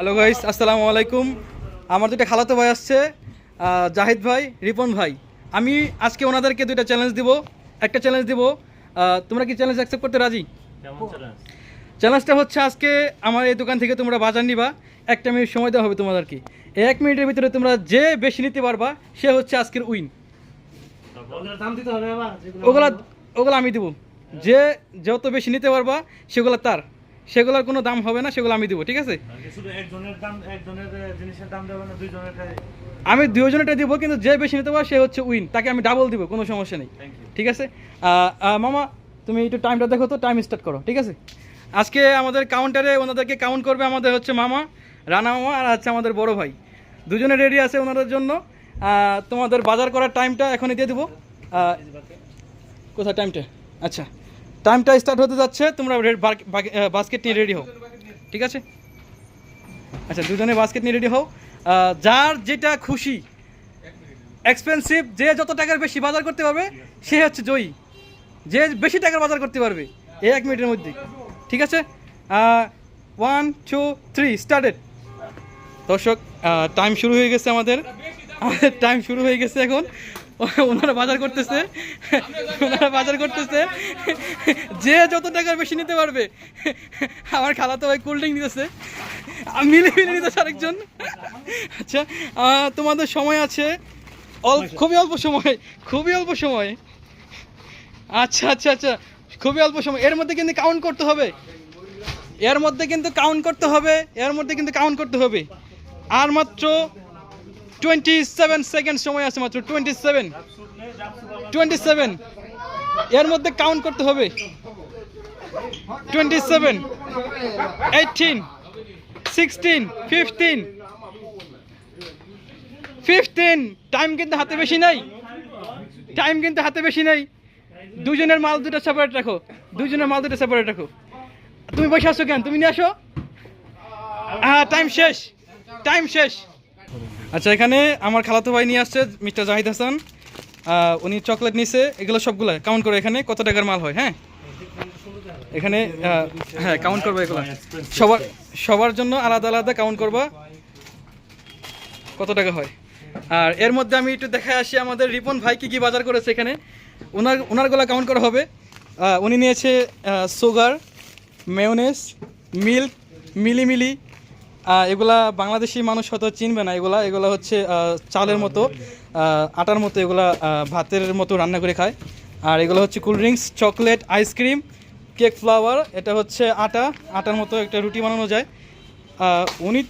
Hello guys, আসসালামু আলাইকুম। আমার দুইটা খালাতো ভাই আসছে, জাহিদ ভাই, রিপন ভাই। আমি আজকে ওনাদেরকে দুইটা চ্যালেঞ্জ দিব। একটা চ্যালেঞ্জ দিব, তোমরা কি চ্যালেঞ্জ অ্যাকসেপ্ট করতে রাজি? চ্যালেঞ্জটা হচ্ছে আজকে আমার এই দোকান থেকে তোমরা বাজার নিবা। একটা মিনিট সময় দেওয়া হবে তোমাদেরকে। এই 1 মিনিটের ভিতরে তোমরা যে বেশি নিতে পারবা সে হচ্ছে আজকের উইন। ওগুলা ওগুলো আমি দেবো। যে যত বেশি নিতে পারবা সেগুলো তার, সেগুলোর কোনো দাম হবে না, সেগুলো আমি দেবো, ঠিক আছে? আমি দুজনেরটা দিব, কিন্তু যে বেশি নিতে পারবে সে হচ্ছে উইন, তাকে আমি ডাবল দিব, কোনো সমস্যা নেই, ঠিক আছে? মামা, তুমি একটু টাইমটা দেখো তো, টাইম স্টার্ট করো, ঠিক আছে? আজকে আমাদের কাউন্টারে ওনাদেরকে কাউন্ট করবে আমাদের হচ্ছে মামা, রানা মামা, আর হচ্ছে আমাদের বড় ভাই। দুজনে রেডি আছে ওনাদের জন্য। তোমাদের বাজার করার টাইমটা এখনই দিয়ে দেবো। কোথায় টাইমটা? আচ্ছা, টাইমটা স্টার্ট হতে যাচ্ছে। তোমরা বাস্কেট নিয়ে রেডি হও, ঠিক আছে? আচ্ছা, দুজনে বাস্কেট নিয়ে রেডি হও। যার যেটা খুশি, এক্সপেন্সিভ, যে যত টাকার বেশি বাজার করতে পারবে সে হচ্ছে জয়ী। যে বেশি টাকার বাজার করতে পারবে এই 1 মিনিটের মধ্যে, ঠিক আছে? 1 2 3 স্টার্টেড। দর্শক, টাইম শুরু হয়ে গেছে আমাদের টাইম শুরু হয়ে গেছে এখন। ওনারা বাজার করতেছে, যে যত টাকার বেশি নিতে পারবে। আমার খালাতো ভাই কোল্ড ড্রিঙ্ক নিতেছে, মিলে নিতেছে আরেকজন। আচ্ছা, তোমাদের সময় আছে খুবই অল্প সময়, খুবই অল্প সময়। আচ্ছা আচ্ছা আচ্ছা, খুবই অল্প সময়। এর মধ্যে কিন্তু কাউন্ট করতে হবে, এর মধ্যে কিন্তু কাউন্ট করতে হবে, এর মধ্যে কিন্তু কাউন্ট করতে হবে। আর মাত্র 27 সেকেন্ড সময় আছে, মাত্র 27। এর মধ্যে কাউন্ট করতে হবে। 27, 18, 16, 15। টাইম কিন্তু হাতে বেশি নাই, টাইম কিন্তু হাতে বেশি নাই। দুজনের মাল দুটো সেপারেট রাখো, দুজনের মাল দুটো সেপারেট রাখো। তুমি বসে আসো কেন? তুমি নিয়ে আসো। টাইম শেষ, টাইম শেষ। আচ্ছা, এখানে আমার খালাতো ভাই নিয়ে আসছে, মিস্টার জাহিদ হাসান। উনি চকলেট নিছে, এগুলো সবগুলো কাউন্ট করে এখানে কত টাকার মাল হয়। হ্যাঁ, এখানে হ্যাঁ কাউন্ট করবো এগুলো সবার জন্য আলাদা আলাদা কাউন্ট করবা কত টাকা হয়। আর এর মধ্যে আমি একটু দেখে আসি আমাদের রিপন ভাই কি বাজার করেছে এখানে। ওনারগুলো কাউন্ট করা হবে। উনি নিয়েছে সুগার, মেয়োনেজ, মিল্ক, মিলি। এগুলা বাংলাদেশি মানুষ হয়তো চিনবে না। এগুলা হচ্ছে চালের মতো, আটার মতো, এগুলা ভাতের মতো রান্না করে খায়। আর এগুলো হচ্ছে cold drinks, chocolate, ice cream, cake flower. এটা হচ্ছে আটার মতো একটা রুটি বানানো যায়। উনি